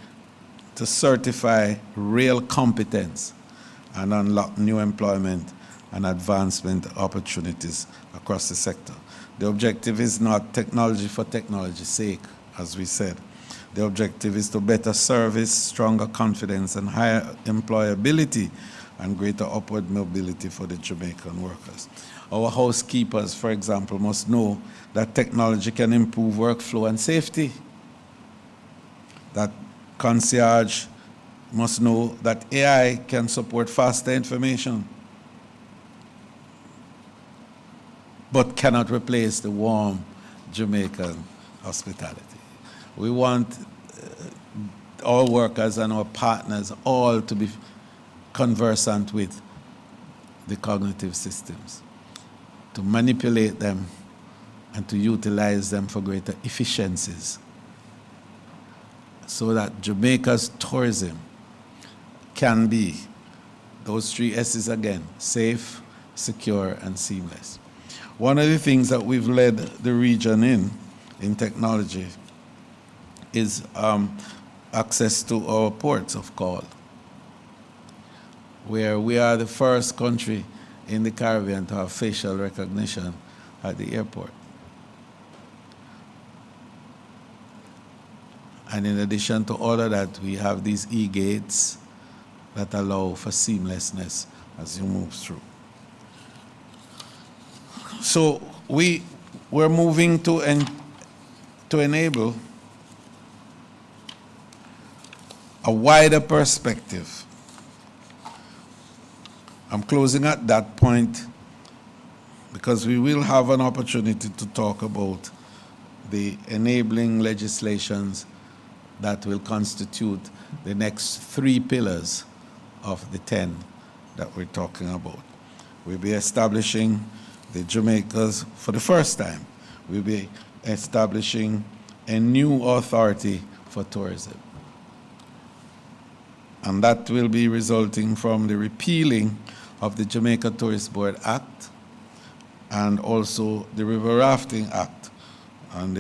to certify real competence and unlock new employment and advancement opportunities across the sector. The objective is not technology for technology's sake, as we said. The objective is to better service, stronger confidence, and higher employability and greater upward mobility for the Jamaican workers. Our housekeepers, for example, must know that technology can improve workflow and safety. That concierge must know that AI can support faster information, but cannot replace the warm Jamaican hospitality. We want our workers and our partners all to be conversant with the cognitive systems, to manipulate them and to utilize them for greater efficiencies, so that Jamaica's tourism can be, those three S's again, safe, secure, and seamless. One of the things that we've led the region in technology is access to our ports of call, where we are the first country in the Caribbean to have facial recognition at the airport. And in addition to all of that, we have these e-gates that allow for seamlessness as you move through. So we we're moving to enable a wider perspective. I'm closing at that point because we will have an opportunity to talk about the enabling legislations that will constitute the next 3 pillars of the 10 that we're talking about. We'll be establishing the Jamaicas for the first time. We'll be establishing a new authority for tourism. And that will be resulting from the repealing of the Jamaica Tourist Board Act and also the River Rafting Act, and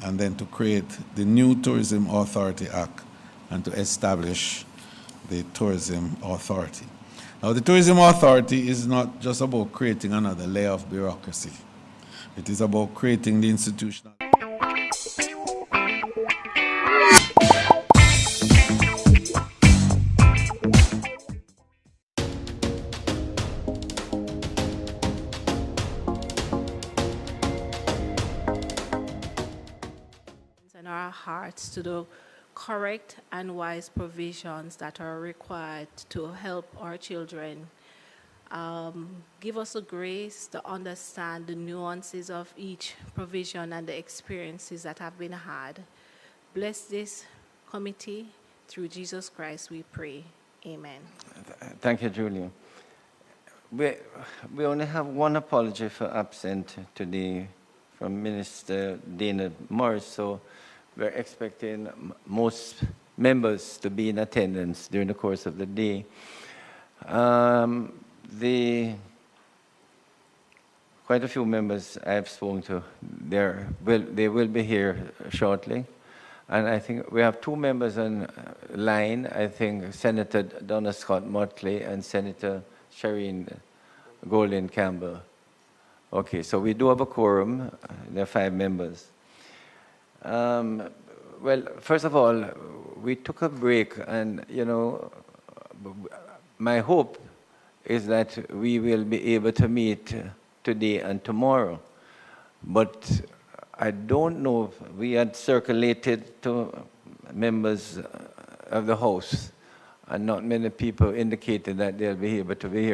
then to create the new Tourism Authority Act and to establish the Tourism Authority. Now, the Tourism Authority is not just about creating another layer of bureaucracy. It is about creating the institutional. And our hearts to the correct and wise provisions that are required to help our children. Give us the grace to understand the nuances of each provision and the experiences that have been had. Bless this committee. Through Jesus Christ we pray. Amen. Thank you, Julia. We only have one apology for absent today from Minister Dana Morris, so we're expecting most members to be in attendance during the course of the day. Quite a few members I've spoken to, they will be here shortly. And I think we have 2 members on line. I think Senator Donna Scott Motley and Senator Shireen Golden Campbell. Okay, so we do have a quorum. There are 5 members. Well, first of all, we took a break, and, you know, my hope is that we will be able to meet today and tomorrow. But I don't know if we had circulated to members of the House, and not many people indicated that they'll be able to be here